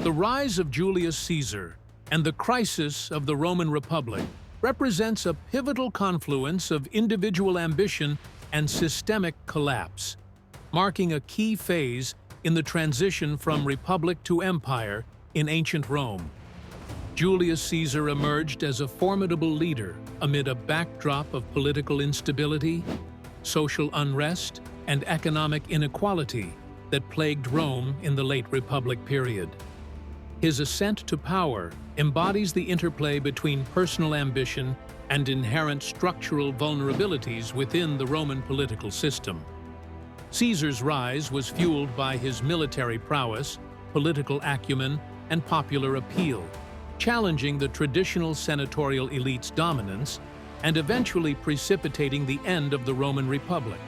The rise of Julius Caesar and the crisis of the Roman Republic represents a pivotal confluence of individual ambition and systemic collapse, marking a key phase in the transition from republic to empire in ancient Rome. Julius Caesar emerged as a formidable leader amid a backdrop of political instability, social unrest, and economic inequality that plagued Rome in the late Republic period. His ascent to power embodies the interplay between personal ambition and inherent structural vulnerabilities within the Roman political system. Caesar's rise was fueled by his military prowess, political acumen, and popular appeal, challenging the traditional senatorial elite's dominance and eventually precipitating the end of the Roman Republic.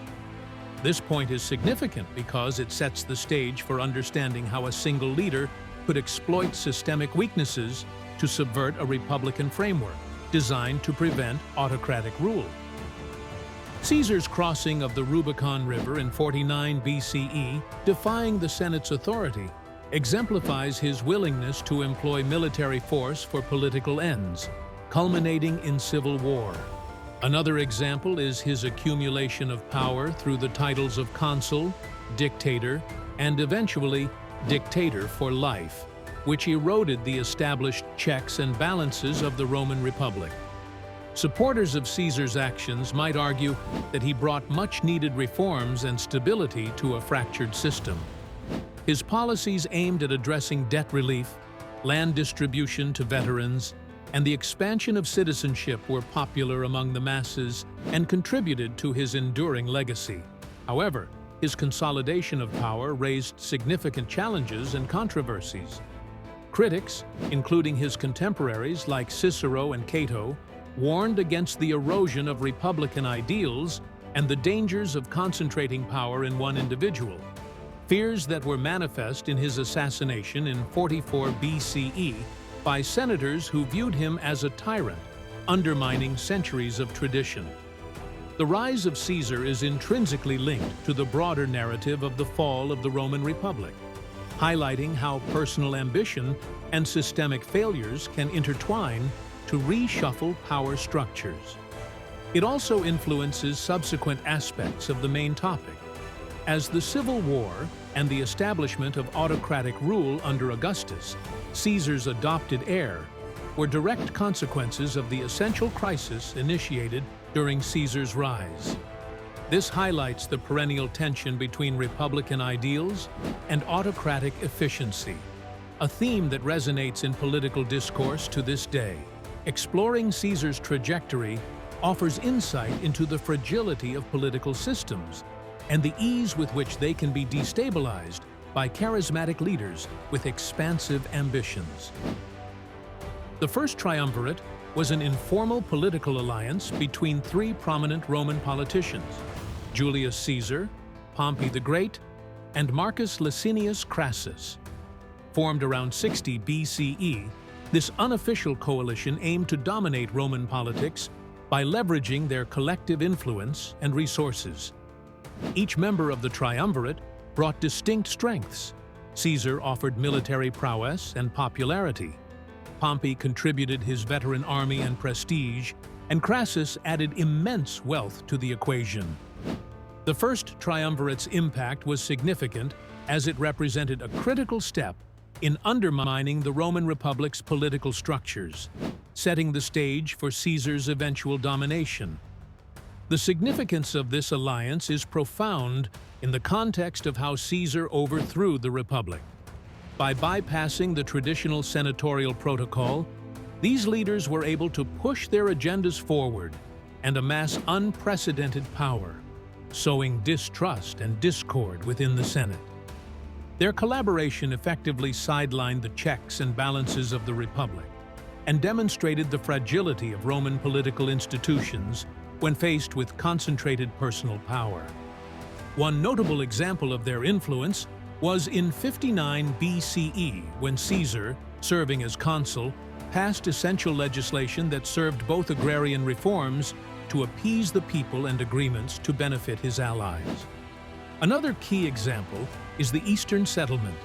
This point is significant because it sets the stage for understanding how a single leader could exploit systemic weaknesses to subvert a republican framework designed to prevent autocratic rule. Caesar's crossing of the Rubicon River in 49 BCE, defying the Senate's authority, exemplifies his willingness to employ military force for political ends, culminating in civil war. Another example is his accumulation of power through the titles of consul, dictator, and eventually dictator for life, which eroded the established checks and balances of the Roman Republic. Supporters of Caesar's actions might argue that he brought much-needed reforms and stability to a fractured system. His policies aimed at addressing debt relief, land distribution to veterans, and the expansion of citizenship were popular among the masses and contributed to his enduring legacy. However, his consolidation of power raised significant challenges and controversies. Critics, including his contemporaries like Cicero and Cato, warned against the erosion of republican ideals and the dangers of concentrating power in one individual, fears that were manifest in his assassination in 44 BCE by senators who viewed him as a tyrant, undermining centuries of tradition. The rise of Caesar is intrinsically linked to the broader narrative of the fall of the Roman Republic, highlighting how personal ambition and systemic failures can intertwine to reshuffle power structures. It also influences subsequent aspects of the main topic, as the Civil War and the establishment of autocratic rule under Augustus, Caesar's adopted heir, were direct consequences of the essential crisis initiated during Caesar's rise. This highlights the perennial tension between republican ideals and autocratic efficiency, a theme that resonates in political discourse to this day. Exploring Caesar's trajectory offers insight into the fragility of political systems and the ease with which they can be destabilized by charismatic leaders with expansive ambitions. The First Triumvirate was an informal political alliance between three prominent Roman politicians: Julius Caesar, Pompey the Great, and Marcus Licinius Crassus. Formed around 60 BCE, this unofficial coalition aimed to dominate Roman politics by leveraging their collective influence and resources. Each member of the triumvirate brought distinct strengths. Caesar offered military prowess and popularity. Pompey contributed his veteran army and prestige, and Crassus added immense wealth to the equation. The First Triumvirate's impact was significant as it represented a critical step in undermining the Roman Republic's political structures, setting the stage for Caesar's eventual domination. The significance of this alliance is profound in the context of how Caesar overthrew the Republic. By bypassing the traditional senatorial protocol, these leaders were able to push their agendas forward and amass unprecedented power, sowing distrust and discord within the Senate. Their collaboration effectively sidelined the checks and balances of the Republic and demonstrated the fragility of Roman political institutions when faced with concentrated personal power. One notable example of their influence was in 59 BCE, when Caesar, serving as consul, passed essential legislation that served both agrarian reforms to appease the people and agreements to benefit his allies. Another key example is the Eastern Settlement,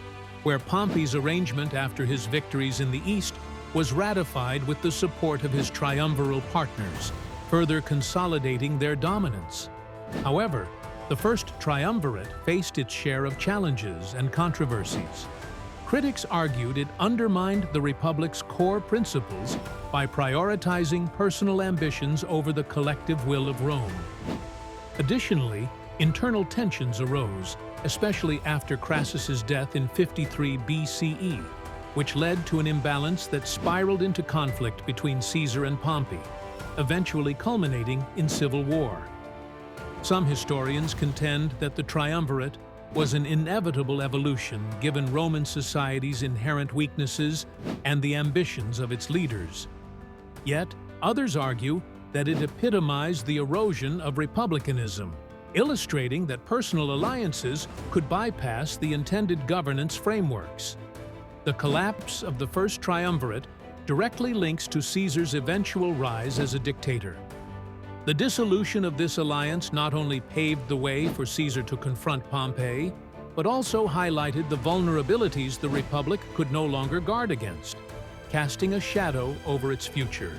where Pompey's arrangement after his victories in the east was ratified with the support of his triumviral partners, further consolidating their dominance. However, the First Triumvirate faced its share of challenges and controversies. Critics argued it undermined the Republic's core principles by prioritizing personal ambitions over the collective will of Rome. Additionally, internal tensions arose, especially after Crassus's death in 53 BCE, which led to an imbalance that spiraled into conflict between Caesar and Pompey, eventually culminating in civil war. Some historians contend that the triumvirate was an inevitable evolution given Roman society's inherent weaknesses and the ambitions of its leaders. Yet, others argue that it epitomized the erosion of republicanism, illustrating that personal alliances could bypass the intended governance frameworks. The collapse of the First Triumvirate directly links to Caesar's eventual rise as a dictator. The dissolution of this alliance not only paved the way for Caesar to confront Pompey, but also highlighted the vulnerabilities the Republic could no longer guard against, casting a shadow over its future.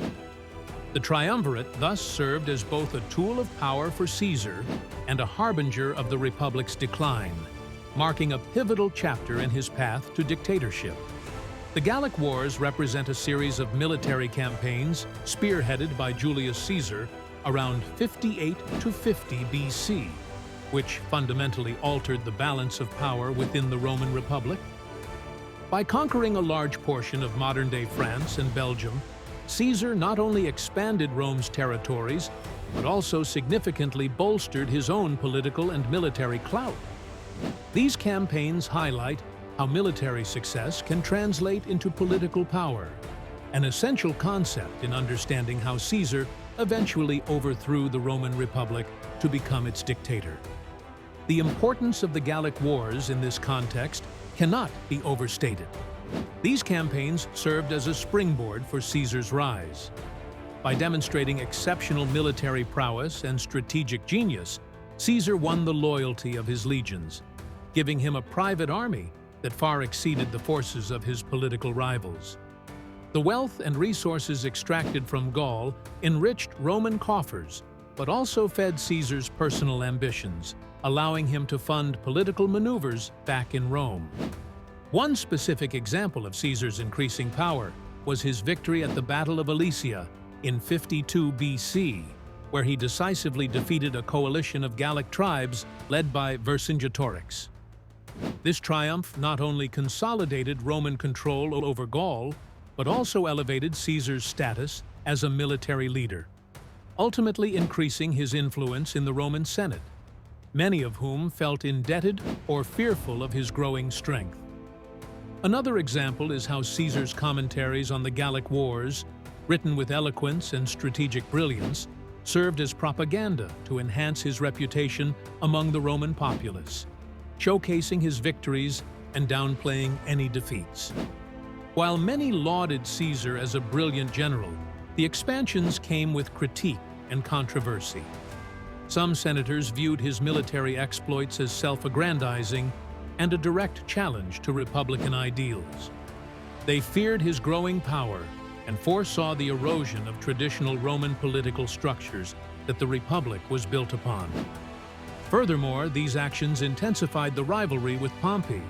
The triumvirate thus served as both a tool of power for Caesar and a harbinger of the Republic's decline, marking a pivotal chapter in his path to dictatorship. The Gallic Wars represent a series of military campaigns spearheaded by Julius Caesar around 58 to 50 BC, which fundamentally altered the balance of power within the Roman Republic. By conquering a large portion of modern-day France and Belgium, Caesar not only expanded Rome's territories, but also significantly bolstered his own political and military clout. These campaigns highlight how military success can translate into political power, an essential concept in understanding how Caesar eventually overthrew the Roman Republic to become its dictator. The importance of the Gallic Wars in this context cannot be overstated. These campaigns served as a springboard for Caesar's rise. By demonstrating exceptional military prowess and strategic genius, Caesar won the loyalty of his legions, giving him a private army that far exceeded the forces of his political rivals. The wealth and resources extracted from Gaul enriched Roman coffers, but also fed Caesar's personal ambitions, allowing him to fund political maneuvers back in Rome. One specific example of Caesar's increasing power was his victory at the Battle of Alesia in 52 BC, where he decisively defeated a coalition of Gallic tribes led by Vercingetorix. This triumph not only consolidated Roman control over Gaul, but also elevated Caesar's status as a military leader, ultimately increasing his influence in the Roman Senate, many of whom felt indebted or fearful of his growing strength. Another example is how Caesar's commentaries on the Gallic Wars, written with eloquence and strategic brilliance, served as propaganda to enhance his reputation among the Roman populace, showcasing his victories and downplaying any defeats. While many lauded Caesar as a brilliant general, the expansions came with critique and controversy. Some senators viewed his military exploits as self-aggrandizing and a direct challenge to Republican ideals. They feared his growing power and foresaw the erosion of traditional Roman political structures that the Republic was built upon. Furthermore, these actions intensified the rivalry with Pompey,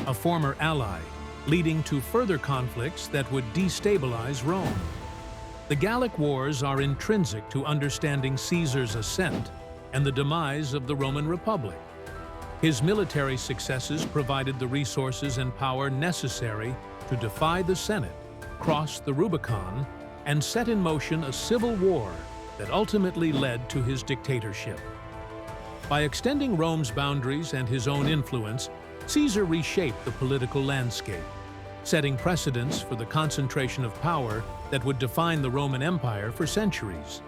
a former ally, leading to further conflicts that would destabilize Rome. The Gallic Wars are intrinsic to understanding Caesar's ascent and the demise of the Roman Republic. His military successes provided the resources and power necessary to defy the Senate, cross the Rubicon, and set in motion a civil war that ultimately led to his dictatorship. By extending Rome's boundaries and his own influence, Caesar reshaped the political landscape, setting precedents for the concentration of power that would define the Roman Empire for centuries.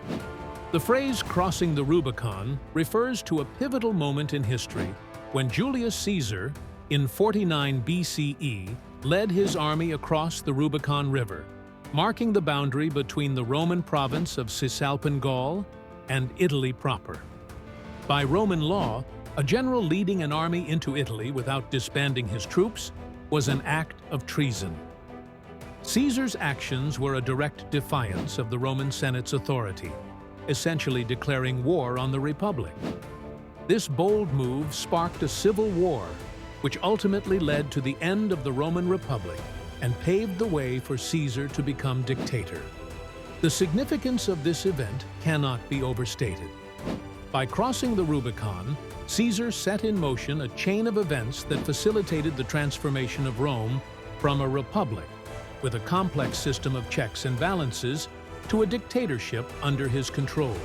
The phrase "crossing the Rubicon" refers to a pivotal moment in history when Julius Caesar, in 49 BCE, led his army across the Rubicon River, marking the boundary between the Roman province of Cisalpine Gaul and Italy proper. By Roman law, a general leading an army into Italy without disbanding his troops was an act of treason. Caesar's actions were a direct defiance of the Roman Senate's authority, essentially declaring war on the Republic. This bold move sparked a civil war, which ultimately led to the end of the Roman Republic and paved the way for Caesar to become dictator. The significance of this event cannot be overstated. By crossing the Rubicon, Caesar set in motion a chain of events that facilitated the transformation of Rome from a republic, with a complex system of checks and balances, to a dictatorship under his control.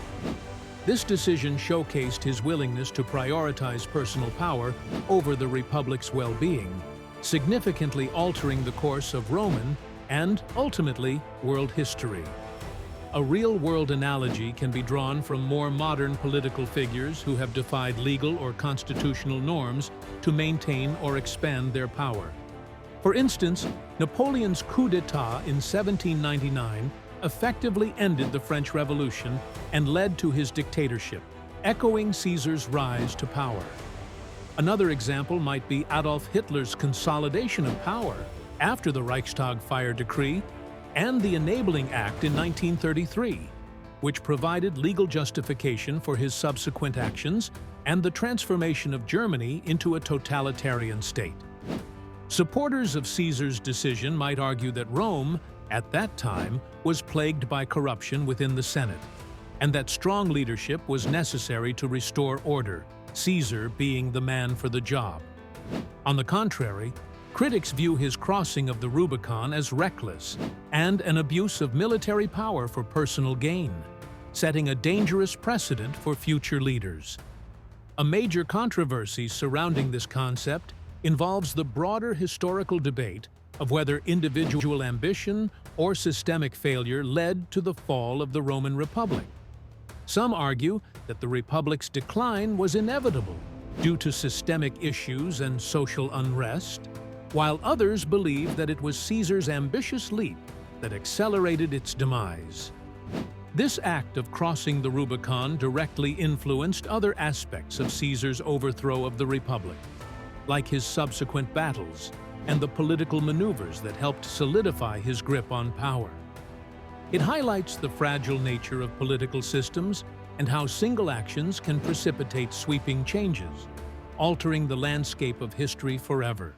This decision showcased his willingness to prioritize personal power over the Republic's well-being, significantly altering the course of Roman and, ultimately, world history. A real-world analogy can be drawn from more modern political figures who have defied legal or constitutional norms to maintain or expand their power. For instance, Napoleon's coup d'état in 1799 effectively ended the French Revolution and led to his dictatorship, echoing Caesar's rise to power. Another example might be Adolf Hitler's consolidation of power after the Reichstag fire decree and the Enabling Act in 1933, which provided legal justification for his subsequent actions and the transformation of Germany into a totalitarian state. Supporters of Caesar's decision might argue that Rome, at that time, was plagued by corruption within the Senate, and that strong leadership was necessary to restore order, Caesar being the man for the job. On the contrary, critics view his crossing of the Rubicon as reckless and an abuse of military power for personal gain, setting a dangerous precedent for future leaders. A major controversy surrounding this concept involves the broader historical debate of whether individual ambition or systemic failure led to the fall of the Roman Republic. Some argue that the Republic's decline was inevitable due to systemic issues and social unrest, while others believe that it was Caesar's ambitious leap that accelerated its demise. This act of crossing the Rubicon directly influenced other aspects of Caesar's overthrow of the Republic, like his subsequent battles and the political maneuvers that helped solidify his grip on power. It highlights the fragile nature of political systems and how single actions can precipitate sweeping changes, altering the landscape of history forever.